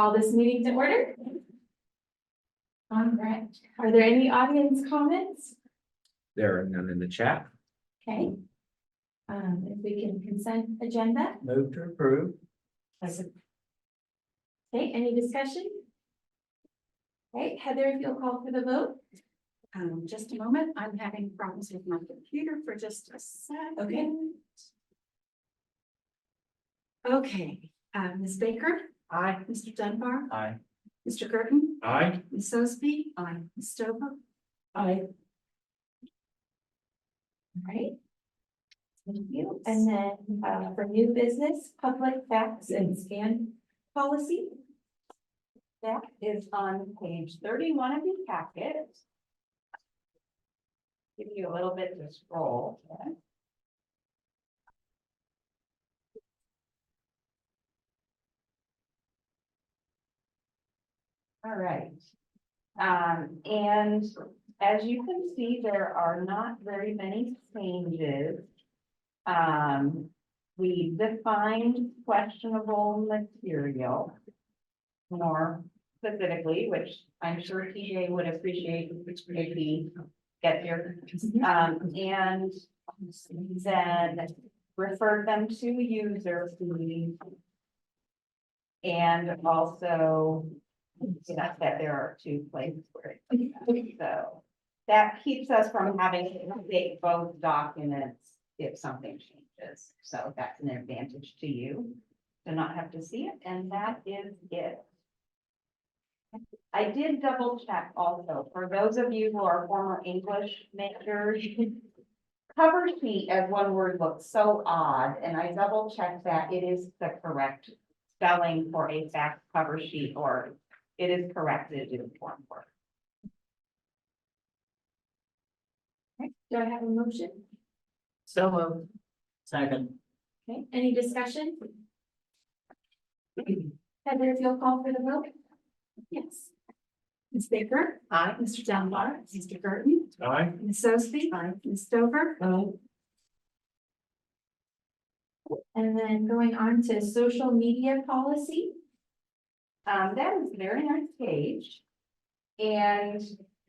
Call this meeting to order. All right, are there any audience comments? There are none in the chat. Okay. If we can consent agenda. Move to approve. Okay, any discussion? Okay, Heather, if you'll call for the vote. Just a moment. I'm having problems with my computer for just a second. Okay. Okay, Ms. Baker, Aye. Mr. Dunbar, Aye. Mr. Girton, Aye. Ms. Sosby, aye, Ms. Stover. Aye. All right. Thank you. And then for new business, public fax and scan policy. That is on page 31 of your packet. Give you a little bit to scroll. All right. And as you can see, there are not very many changes. We defined questionable material more specifically, which I'm sure TJ would appreciate if he gets here. And then refer them to user fees. And also, that there are two places where it, so that keeps us from having to update both documents if something changes. So that's an advantage to you to not have to see it, and that is it. I did double check also, for those of you who are former English majors, cover sheet as one word looks so odd, and I double checked that it is the correct spelling for a fact cover sheet, or it is corrected in form work. Okay, do I have a motion? So moved. Second. Okay, any discussion? Heather, if you'll call for the vote. Yes. Ms. Baker, aye, Mr. Dunbar, Mr. Girton, Aye. Ms. Sosby, aye, Ms. Stover. And then going on to social media policy. That is a very nice page. And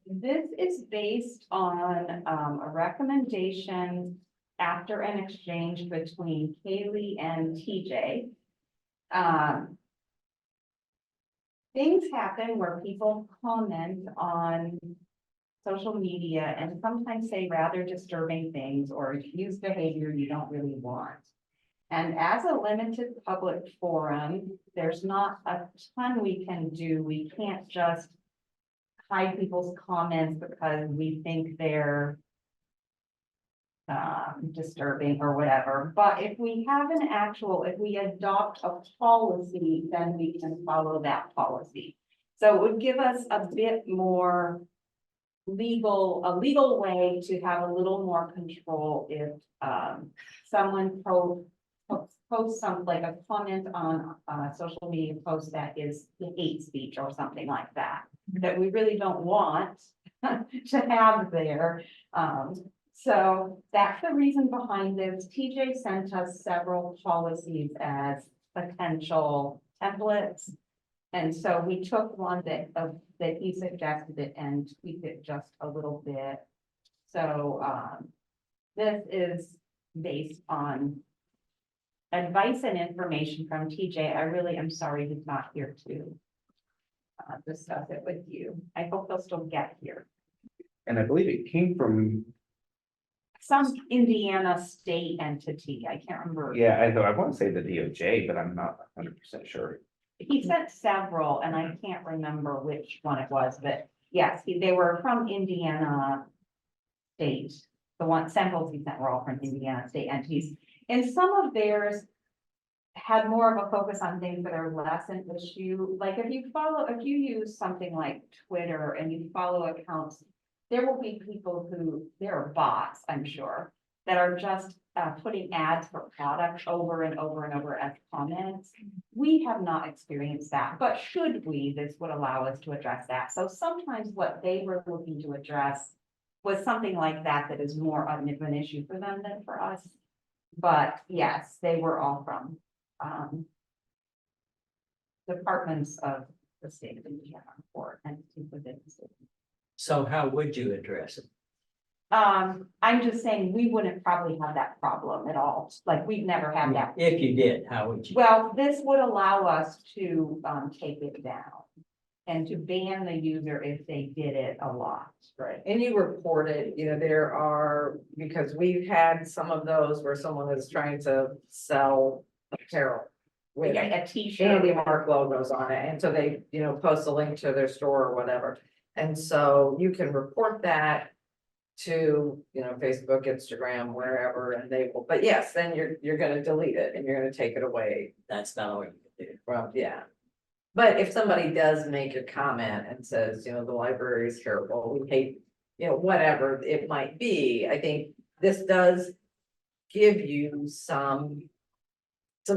this is based on a recommendation after an exchange between Kaylee and TJ. Things happen where people comment on social media and sometimes say rather disturbing things or use behavior you don't really want. And as a limited public forum, there's not a ton we can do. We can't just hide people's comments because we think they're disturbing or whatever. But if we have an actual, if we adopt a policy, then we can follow that policy. So it would give us a bit more a legal way to have a little more control if someone post some, like a comment on a social media post that is hate speech or something like that, that we really don't want to have there. So that's the reason behind this. TJ sent us several policies as potential templates. And so we took one that he suggested it and tweaked it just a little bit. So this is based on advice and information from TJ. I really am sorry he's not here to discuss it with you. I hope he'll still get here. And I believe it came from, Some Indiana state entity, I can't remember. yeah, I want to say the DOJ, but I'm not 100% sure. He sent several, and I can't remember which one it was, but yes, they were from Indiana state. The samples he sent were all from Indiana state entities. And some of theirs had more of a focus on things that are less an issue. Like if you use something like Twitter and you follow accounts, there will be people who, there are bots, I'm sure, that are just putting ads for products over and over and over as comments. We have not experienced that, but should we, this would allow us to address that. So sometimes what they were looking to address was something like that, that is more of an issue for them than for us. But yes, they were all from departments of the state of Indiana or entities within the state. So how would you address it? I'm just saying, we wouldn't probably have that problem at all, like, we've never had that. If you did, how would you? Well, this would allow us to, take it down and to ban the user if they did it a lot. Right, and you report it, there are, because we've had some of those where someone is trying to sell apparel. With Like a T-shirt. Handy Mark logos on it, and so they, post a link to their store or whatever. And so you can report that to, Facebook, Instagram, wherever, and they will, but yes, then you're gonna delete it and you're gonna take it away. That's not what you do. Well, yeah. But if somebody does make a comment and says, the library is terrible, we hate, whatever it might be, I think this does give you some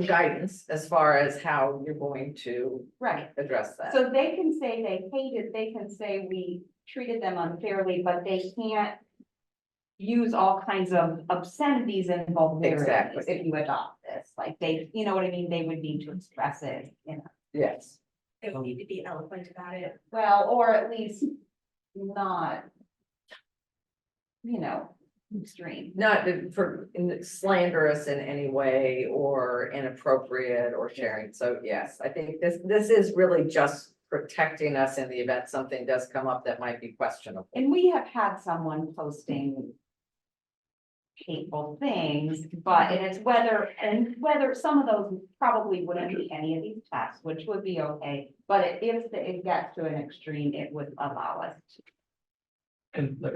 guidance as far as how you're going to Right, address that. so they can say they hate it, they can say we treated them unfairly, but they can't use all kinds of obscenities and vulgarities Exactly. if you adopt this, like they, you know what I mean, they would need to express it, Yes, They will need to be eloquent about it. well, or at least not, extreme. not for slanderous in any way or inappropriate or sharing. So yes, I think this is really just protecting us in the event something does come up that might be questionable. And we have had someone posting hateful things, but it's whether some of those probably wouldn't be any of these tests, which would be okay. But if it gets to an extreme, it would allow us to. And like,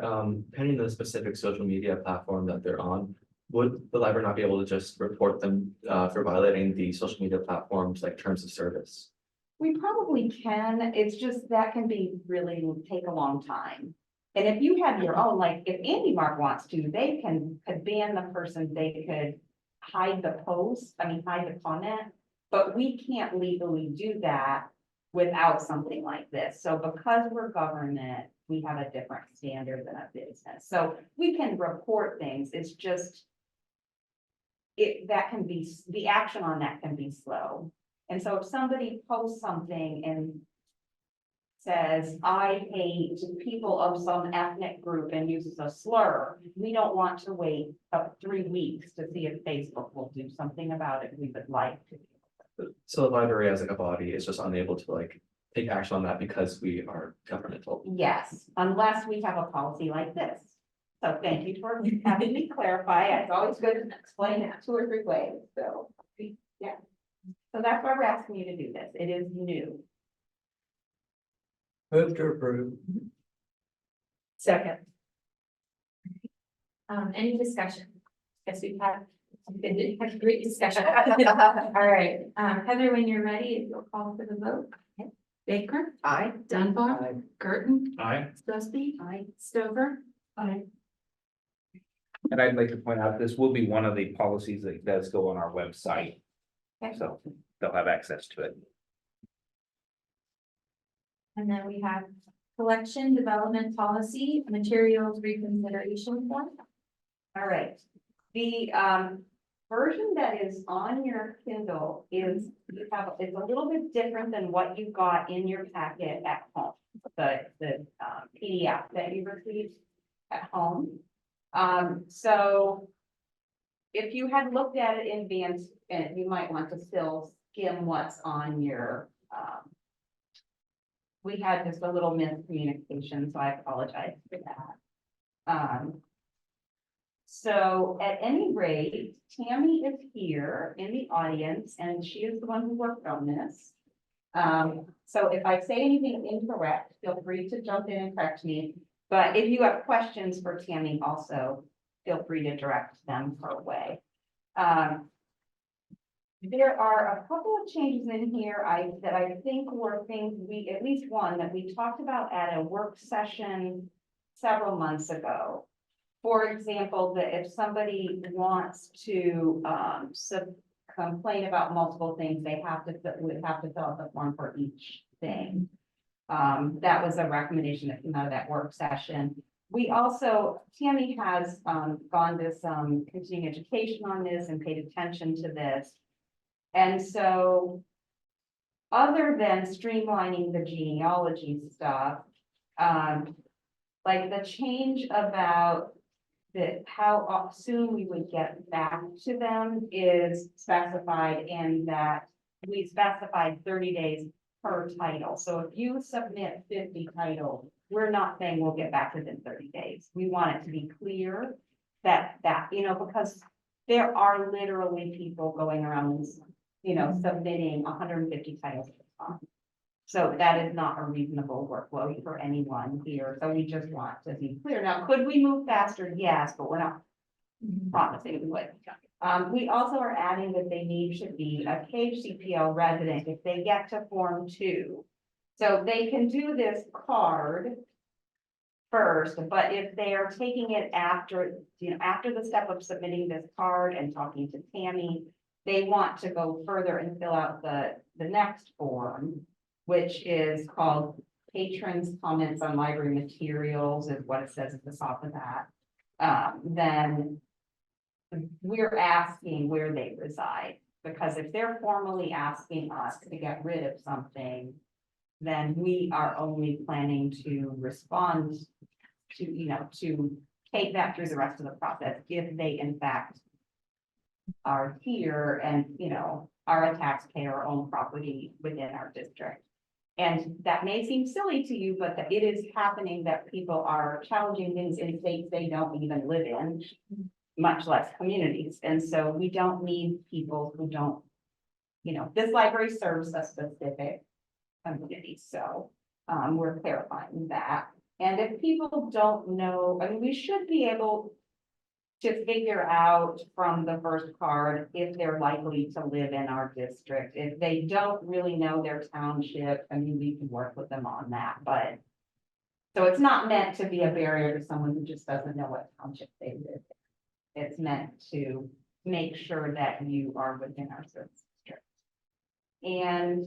depending on the specific social media platform that they're on, would the library not be able to just report them for violating the social media platforms like terms of service? We probably can, it's just that can be really take a long time. And if you have your own, like if Andy Mark wants to, they could ban the person, they could hide the post, hide the comment. But we can't legally do that without something like this. So because we're government, we have a different standard than a business. So we can report things, it's just the action on that can be slow. And so if somebody posts something and says, I hate people of some ethnic group and uses a slur, we don't want to wait up 3 weeks to see if Facebook will do something about it. We would like to. So the library as like a body is just unable to like take action on that because we are governmental. Yes, unless we have a policy like this. So thank you for having me clarify. It's always good to explain it 2 or 3 ways. So, yeah. So that's why we're asking you to do this. It is new. Move to approve. Second, Any discussion? Guess we've had a great discussion. All right, Heather, when you're ready, if you'll call for the vote. Baker, aye. Dunbar, Gerton, Aye. Sillsby, Stover. Aye. And I'd like to point out, this will be one of the policies that does go on our website. Okay. So they'll have access to it. And then we have collection development policy, materials reconsideration form. All right. The version that is on your Kindle is it's a little bit different than what you got in your packet at home. The PDF that you received at home. So if you had looked at it in advance, and you might want to still skim what's on your we had just a little miscommunication, so I apologize for that. So at any rate, Tammy is here in the audience and she is the one who worked on this. So if I say anything incorrect, feel free to jump in and correct me. But if you have questions for Tammy also, feel free to direct them her way. There are a couple of changes in here that I think were things at least one that we talked about at a work session several months ago. For example, that if somebody wants to complain about multiple things, they would have to fill out the form for each thing. That was a recommendation that came out of that work session. We also, Tammy has gone to some continuing education on this and paid attention to this. And so other than streamlining the genealogy stuff, like the change about how soon we would get back to them is specified in that we specified 30 days per title. So if you submit 50 titles, we're not saying we'll get back within 30 days. We want it to be clear that, because there are literally people going around, submitting 150 titles at a time. So that is not a reasonable workload for anyone here. So we just want to be clear. Now, could we move faster? Yes, but we're not promising we would. We also are adding that they need to be a KHCPL resident if they get to Form 2. So they can do this card first, but if they are taking it after, after the step of submitting this card and talking to Tammy, they want to go further and fill out the next form, which is called Patrons Comments on Library Materials, is what it says at the top of that. Then we're asking where they reside, because if they're formally asking us to get rid of something, then we are only planning to respond to, to take that through the rest of the process if they in fact are here and, are a taxpayer or own property within our district. And that may seem silly to you, but that it is happening that people are challenging things in states they don't even live in, much less communities. And so we don't need people who don't, this library serves a specific community. So we're clarifying that. And if people don't know, we should be able to figure out from the first card if they're likely to live in our district. If they don't really know their township, we can work with them on that, but. So it's not meant to be a barrier to someone who just doesn't know what township they live in. It's meant to make sure that you are within our service district. And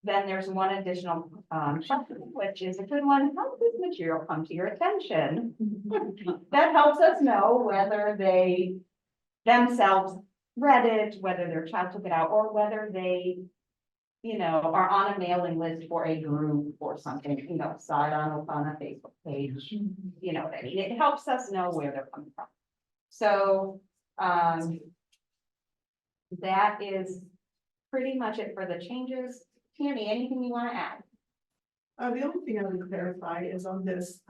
then there's one additional question, which is a good one. How does this material come to your attention? That helps us know whether they themselves read it, whether their child took it out, or whether they, are on a mailing list for a group or something, side on a Facebook page, what I mean? It helps us know where they're coming from. So that is pretty much it for the changes. Tammy, anything you want to add? The only thing I would clarify is on this,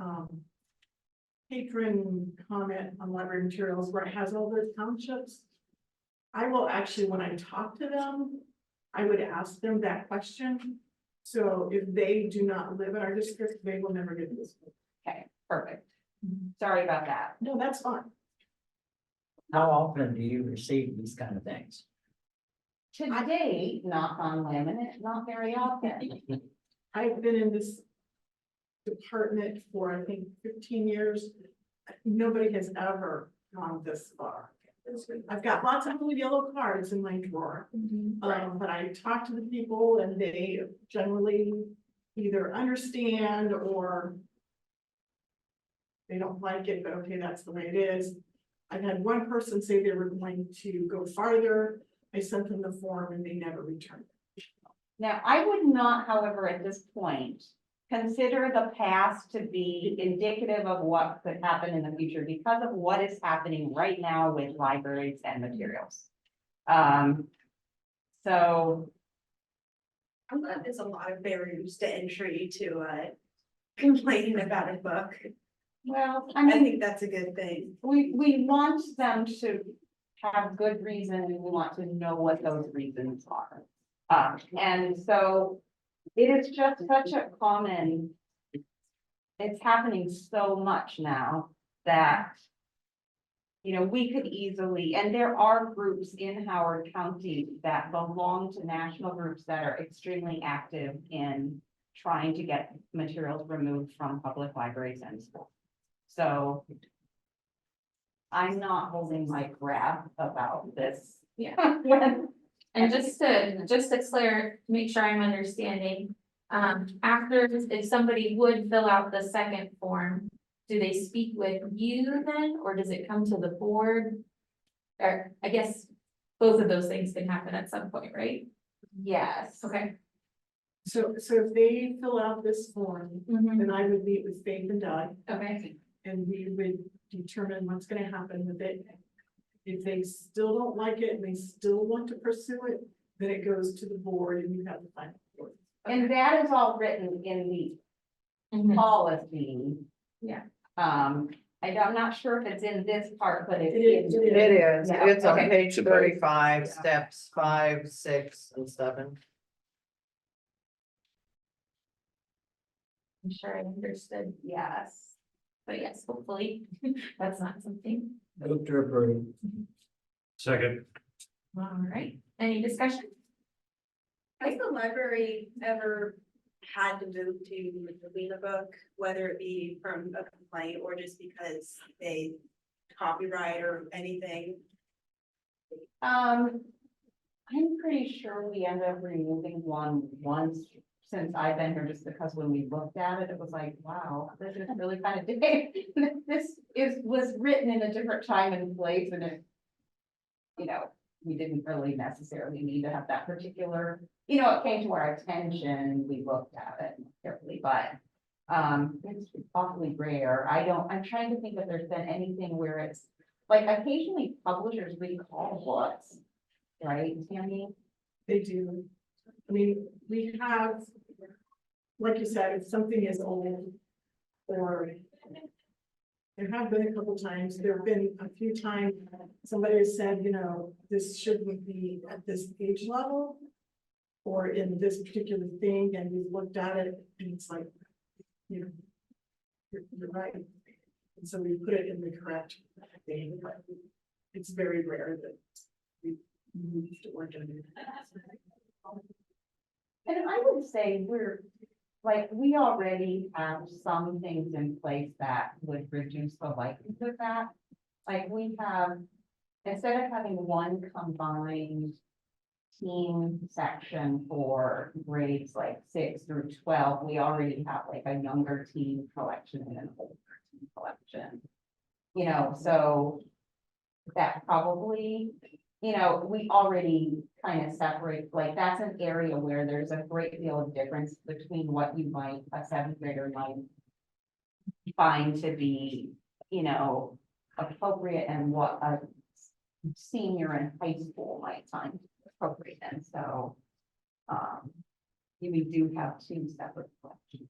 patron comment on library materials where it has all the townships. I will actually, when I talk to them, I would ask them that question. So if they do not live in our district, they will never get this. Okay, perfect. Sorry about that. No, that's fine. How often do you receive these kind of things? To date, knock on laminate, not very often. I've been in this department for, I think, 15 years. Nobody has ever gone this far. I've got lots of little yellow cards in my drawer. But I talk to the people and they generally either understand or they don't like it, but okay, that's the way it is. I've had one person say they were going to go farther. I sent them the form and they never returned. Now, I would not, however, at this point, consider the past to be indicative of what could happen in the future because of what is happening right now with libraries and materials. So. I'm glad there's a lot of barriers to entry to complaining about a book. Well, I think that's a good thing. we want them to have good reason and we want to know what those reasons are. And so it is just such a common, it's happening so much now that, we could easily, and there are groups in Howard County that belong to national groups that are extremely active in trying to get materials removed from public libraries and schools. So I'm not holding my breath about this. Yeah. And just to clear, make sure I'm understanding, after, if somebody would fill out the second form, do they speak with you then, or does it come to the board? Or I guess both of those things can happen at some point, right? Yes. Okay. So if they fill out this form, Mhm. then I would meet with Faith and Doug, Okay, and we would determine what's gonna happen with it. If they still don't like it and they still want to pursue it, then it goes to the board and you have the final board. And that is all written in the Mhm. policy. Yeah. I'm not sure if it's in this part, but it It is. is. It is, Yeah, it's on okay. page It's about- 35, steps 5, 6, and 7. I'm sure I understood, Yes. but yes, hopefully, that's not something. Move to approve. Second. All right, any discussion? Has the library ever had to move to delete a book, whether it be from a complaint or just because they copyright or anything? I'm pretty sure we ended up removing one once since I've been here, just because when we looked at it, it was like, wow, this is really kind of was written in a different time and place, and it, we didn't really necessarily need to have that particular, it came to our attention, we looked at it carefully, but it's awfully rare. I'm trying to think if there's been anything where it's, like, occasionally publishers recall books, right, Tammy? They do. I mean, we have, like you said, if something is old or there have been a couple times, there have been a few times, somebody has said, this shouldn't be at this age level or in this particular thing, and we've looked at it and it's like, you're right. And so we put it in the correct thing, but it's very rare that we move to work on it. And I would say we already have some things in place that would reduce the likelihood of that. Like we have, instead of having one combined team section for grades like 6 through 12, we already have like a younger team collection and an older team collection. So that probably, we already kind of separate, like that's an area where there's a great deal of difference between what you might, a 7th grader might find to be, appropriate and what a senior in high school might find appropriate. And so, we do have 2 separate collections.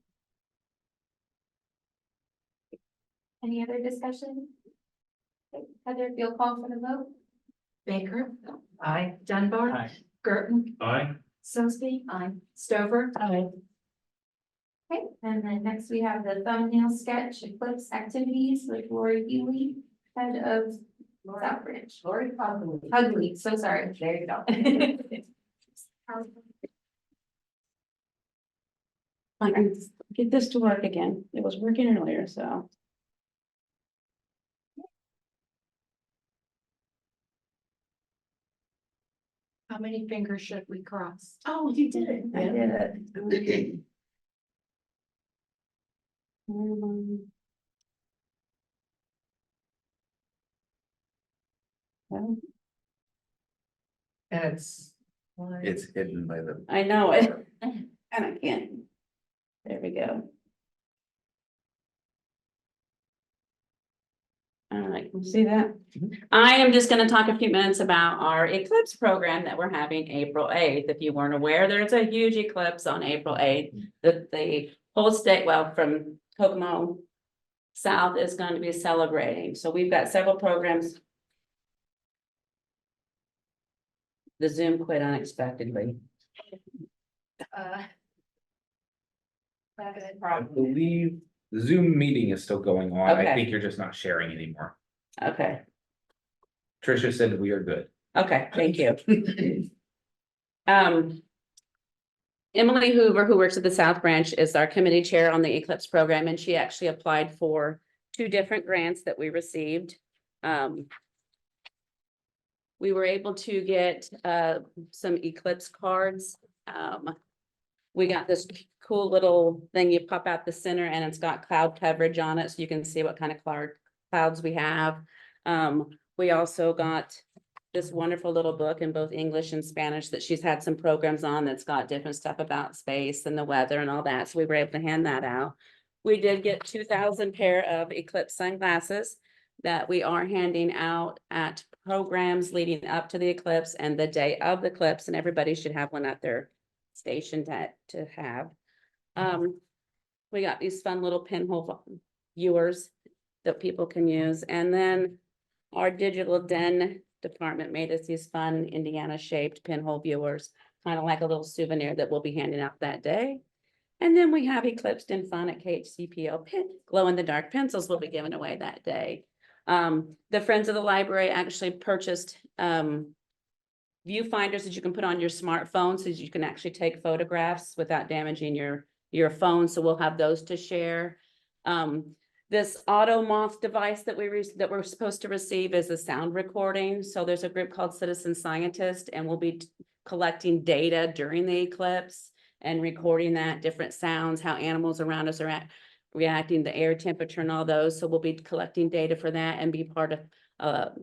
Any other discussion? Okay, Heather, if you'll call for the vote? Baker, Aye. Dunbar, Aye. Gerton, Aye. Sillsby, Stover. Okay, and then next we have the thumbnail sketch eclipse activities with Lori Healy, head of South Branch. Lori probably. Ugly, so sorry. There you go. I can get this to work again. It was working earlier, so. How many fingers should we cross? Oh, you did it. I did it. Well, And it's. It's hidden by the. I know it, and I can't. There we go. All right, you see that? I am just gonna talk a few minutes about our eclipse program that we're having April 8th. If you weren't aware, there's a huge eclipse on April 8th. The whole state, well, from Kokomo South is going to be celebrating. So we've got several programs. The Zoom quit unexpectedly. I believe the Zoom meeting is still going on. I Okay. think you're just not sharing anymore. Okay, Tricia said we are good. okay, thank you. Emily Hoover, who works at the South Branch, is our committee chair on the Eclipse program, and she actually applied for 2 different grants that we received. We were able to get some Eclipse cards. We got this cool little thing, you pop out the center and it's got cloud coverage on it, so you can see what kind of clouds we have. We also got this wonderful little book in both English and Spanish that she's had some programs on that's got different stuff about space and the weather and all that. So we were able to hand that out. We did get 2,000 pair of eclipse sunglasses that we are handing out at programs leading up to the eclipse and the day of the eclipse, and everybody should have one at their station to have. We got these fun little pinhole viewers that people can use, and then our digital den department made us these fun Indiana shaped pinhole viewers, kind of like a little souvenir that we'll be handing out that day. And then we have Eclipsed in Fun at KHCPL glow in the dark pencils will be given away that day. The Friends of the Library actually purchased viewfinders that you can put on your smartphone so that you can actually take photographs without damaging your phone. So we'll have those to share. This auto moth device that we're supposed to receive is a sound recording. So there's a group called Citizen Scientist, and we'll be collecting data during the eclipse and recording that, different sounds, how animals around us are reacting, the air temperature and all those. So we'll be collecting data for that and be part of,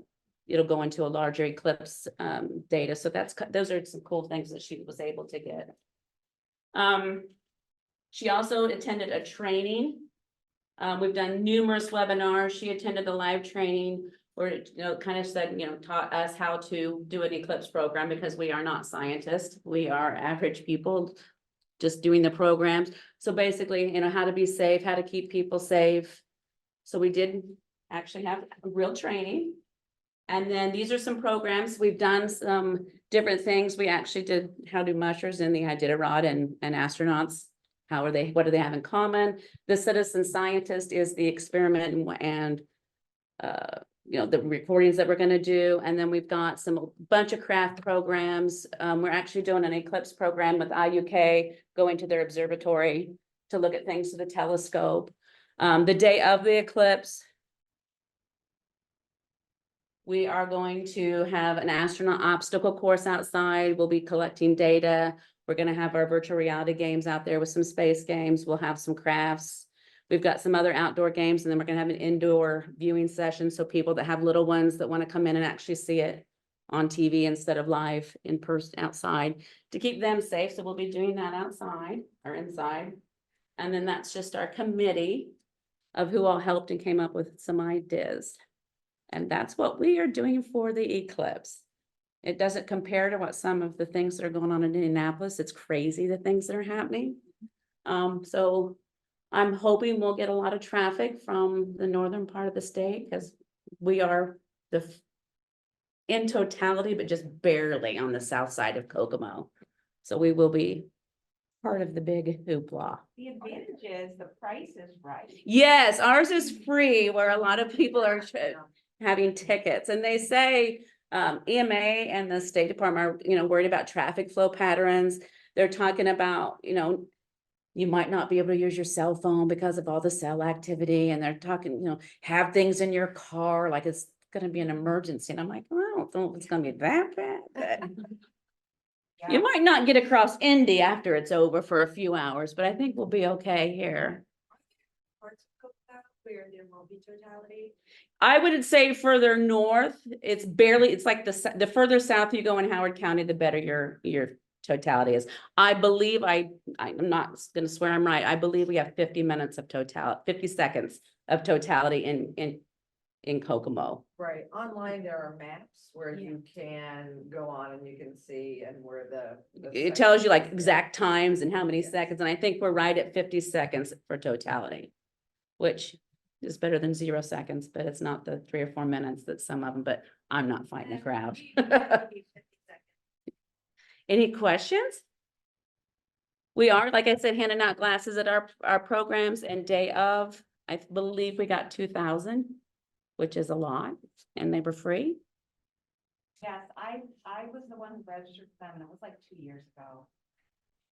it'll go into a larger eclipse data. So those are some cool things that she was able to get. She also attended a training. We've done numerous webinars. She attended the live training where, kind of said, taught us how to do an eclipse program because we are not scientists. We are average people just doing the programs. So basically, how to be safe, how to keep people safe. So we did actually have a real training. And then these are some programs. We've done some different things. We actually did how do mushers in the Iditarod and astronauts. What do they have in common? The Citizen Scientist is the experiment and the recordings that we're going to do. And then we've got bunch of craft programs. We're actually doing an eclipse program with IUK, going to their observatory to look at things through the telescope. The day of the eclipse, we are going to have an astronaut obstacle course outside. We'll be collecting data. We're going to have our virtual reality games out there with some space games. We'll have some crafts. We've got some other outdoor games, and then we're going to have an indoor viewing session. So people that have little ones that want to come in and actually see it on TV instead of live in person outside to keep them safe. So we'll be doing that outside or inside. And then that's just our committee of who all helped and came up with some ideas. And that's what we are doing for the eclipse. It doesn't compare to what some of the things that are going on in Indianapolis. It's crazy, the things that are happening. So I'm hoping we'll get a lot of traffic from the northern part of the state because we are in totality, but just barely on the south side of Kokomo. So we will be part of the big hoopla. The advantage is the price is right. Yes, ours is free, where a lot of people are having tickets, and they say EMA and the State Department are, worried about traffic flow patterns. They're talking about, you might not be able to use your cell phone because of all the cell activity, and they're talking, have things in your car like it's going to be an emergency. And I'm like, well, I don't think it's going to be that bad. But you might not get across Indy after it's over for a few hours, but I think we'll be okay here. Where there will be totality. I would say further north, it's like the further south you go in Howard County, the better your totality is. I believe I'm not gonna swear I'm right. I believe we have 50 seconds of totality in Kokomo. Right, online there are maps where you can go on and you can see and where It tells you like seconds- exact times and how many Yes. seconds, and I think we're right at 50 seconds for totality, which is better than 0 seconds, but it's not the 3 or 4 minutes that some of them, but I'm not fighting the crowd. Any questions? We are, like I said, handing out glasses at our programs, and day of, I believe we got 2,000, which is a lot, and they were free. Yes, I was the one who registered them, and it was like 2 years ago.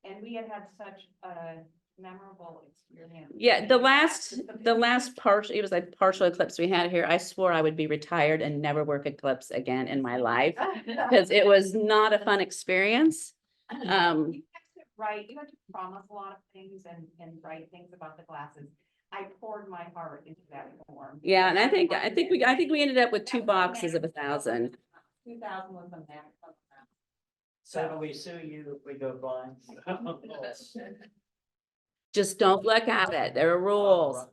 And we had such a memorable experience. Yeah, the last partial, it was like partial eclipse we had here. I swore I would be retired and never work eclipse again in my life because it was not a fun experience. You have to write, you have to promise a lot of things and write things about the glasses. I poured my heart into that form. Yeah, and I think we ended up with 2 boxes of 1,000. 2,000 was the maximum amount. So when we sue you, if we go blind. Just don't look at it. There are rules.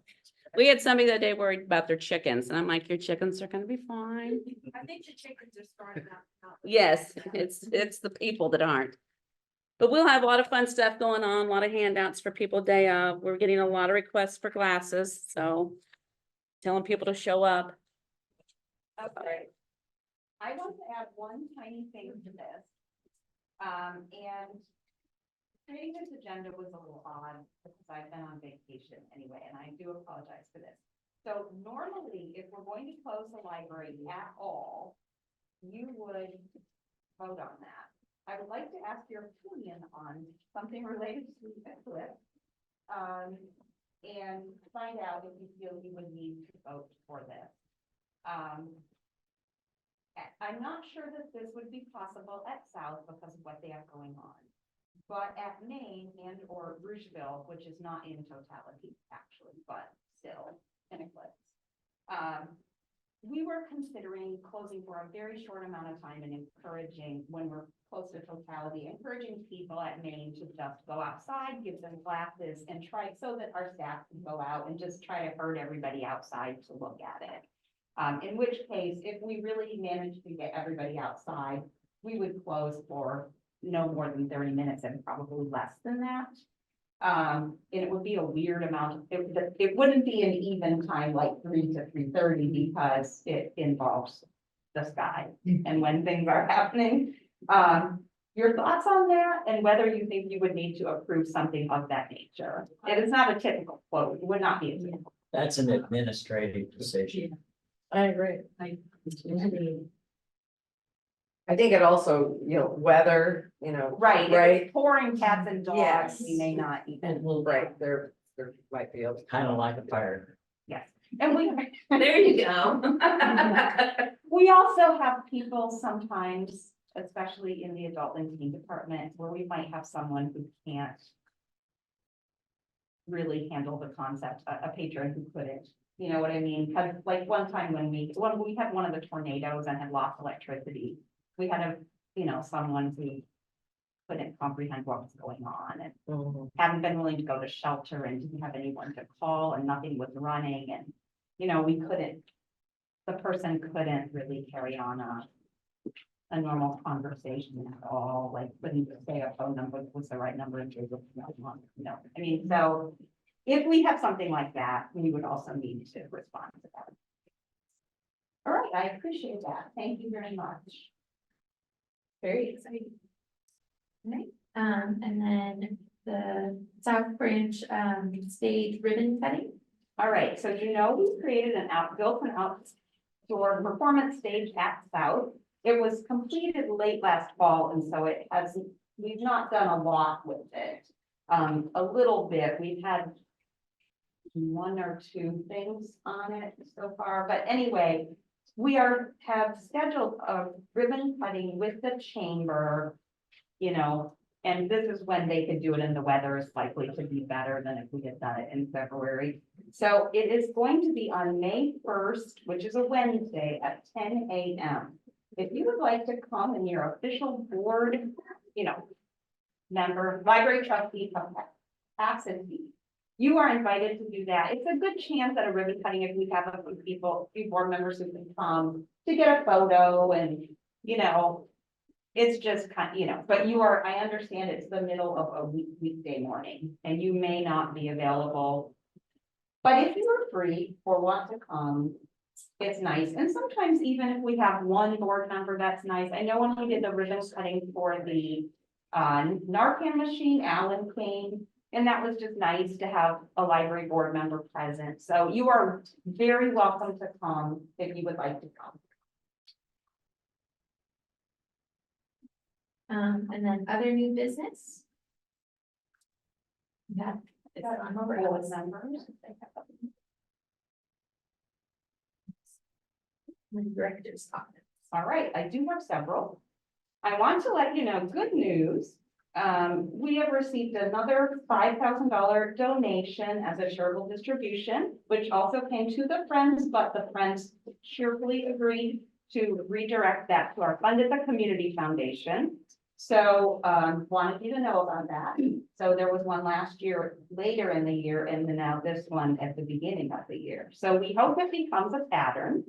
We had somebody that day worried about their chickens and I'm like, your chickens are gonna be fine. I think the chickens are starting out. Yes, it's the people that aren't. But we'll have a lot of fun stuff going on, a lot of handouts for people day of. We're getting a lot of requests for glasses, so telling people to show up. Okay. I want to add one tiny thing to this. And creating this agenda was a little odd because I've been on vacation anyway, and I do apologize for this. So normally, if we're going to close the library at all, you would vote on that. I would like to ask your opinion on something related to the eclipse. And find out if you feel you would need to vote for this. I'm not sure that this would be possible at South because of what they have going on. But at Maine and or Rougeville, which is not in totality actually, but still an eclipse. We were considering closing for a very short amount of time and encouraging, when we're close to totality, encouraging people at Maine to just go outside, give them glasses and try so that our staff can go out and just try to herd everybody outside to look at it. In which case, if we really managed to get everybody outside, we would close for no more than 30 minutes and probably less than that. And it would be a weird amount. It wouldn't be an even time like 3 to 3:30 because it involves the sky and when things are happening. Your thoughts on that and whether you think you would need to approve something of that nature? It is not a typical quote. It would not be a typical. That's an administrative decision. I agree. I think it also, weather, Right. If Right. it's pouring cats and dogs, Yes. we may not even. right, there might be a. Kind of like a fire. Yes. And we. There you go. We also have people sometimes, especially in the adult and teen department, where we might have someone who can't really handle the concept, a patron who couldn't, you know what I mean? Because like one time when we had one of the tornadoes and had lost electricity, we had someone who couldn't comprehend what was going on and hadn't been willing to go to shelter and didn't have anyone to call and nothing was running and, the person couldn't really carry on a normal conversation at all, like couldn't say a phone number was the right number and so if we have something like that, we would also need to respond to that. All right, I appreciate that. Thank you very much. Very exciting. Right, and then the South Branch, stage ribbon cutting. All right, so we created built an outdoor performance stage at South. It was completed late last fall, and so we've not done a lot with it. A little bit, we've had 1 or 2 things on it so far, but anyway, we have scheduled a ribbon cutting with the chamber, and this is when they could do it and the weather is likely to be better than if we had done it in February. So it is going to be on May 1st, which is a Wednesday at 10 a.m. If you would like to come in your official board, member, library trustee capacity, you are invited to do that. It's a good chance at a ribbon cutting if we have a few board members who can come to get a photo and, it's just but I understand it's the middle of a weekday morning and you may not be available. But if you are free or want to come, it's nice. And sometimes even if we have one board member, that's nice. I know when we did the ribbon cutting for the Narcan machine, Alan came, and that was just nice to have a library board member present. So you are very welcome to come if you would like to come. And then other new business. Yeah. It's on over. Board members. Director's comments. All right, I do have several. I want to let you know, good news. We have received another $5,000 donation as a charitable distribution, which also came to the Friends, but the Friends cheerfully agreed to redirect that to our Fund at the Community Foundation. So, wanted you to know about that. So there was one last year, later in the year, and then now this one at the beginning of the year. So we hope it becomes a pattern.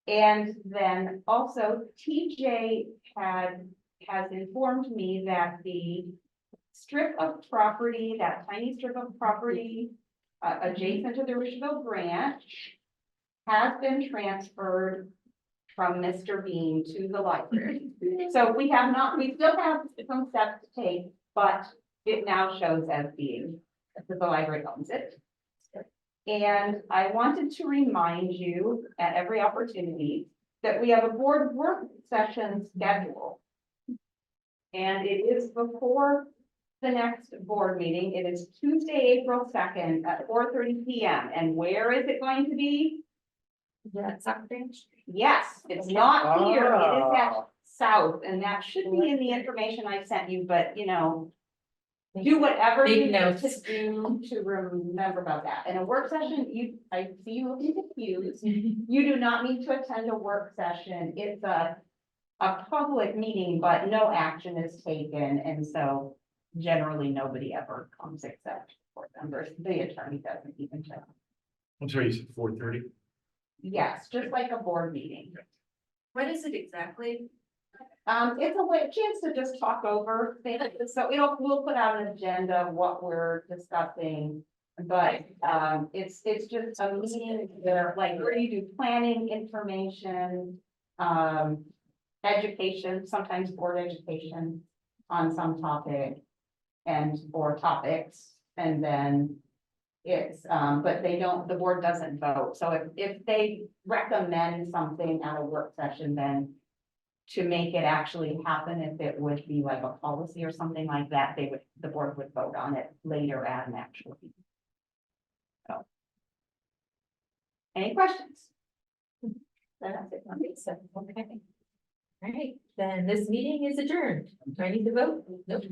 And then also TJ has informed me that the strip of property, that tiny strip of property adjacent to the Richville Branch has been transferred from Mr. Bean to the library. So we still have some steps to take, but it now shows as being, that the library owns it. And I wanted to remind you at every opportunity that we have a board work session scheduled. And it is before the next board meeting. It is Tuesday, April 2nd at 4:30 p.m. And where is it going to be? That's something. Yes, it's not here. It is at South, and that should be in the information I sent you, but you know, do whatever Big you need notes. to do to remember about that. And a work session, I see you looking confused. You do not need to attend a work session. It's a public meeting, but no action is taken, and so generally nobody ever comes except board members. The attorney doesn't even show. I'm sorry, you said 4:30? Yes, just like a board meeting. What is it exactly? It's a chance to just talk over things, so we'll put out an agenda of what we're discussing. But, it's just a meeting where, like, where you do planning, information, education, sometimes board education on some topic or topics, and then it's, but the board doesn't vote. So if they recommend something at a work session, then to make it actually happen, if it would be like a policy or something like that, the board would vote on it later at an actual meeting. So. Any questions? That's it. Okay, so, okay. All right, then this meeting is adjourned. Do I need to vote? Nope.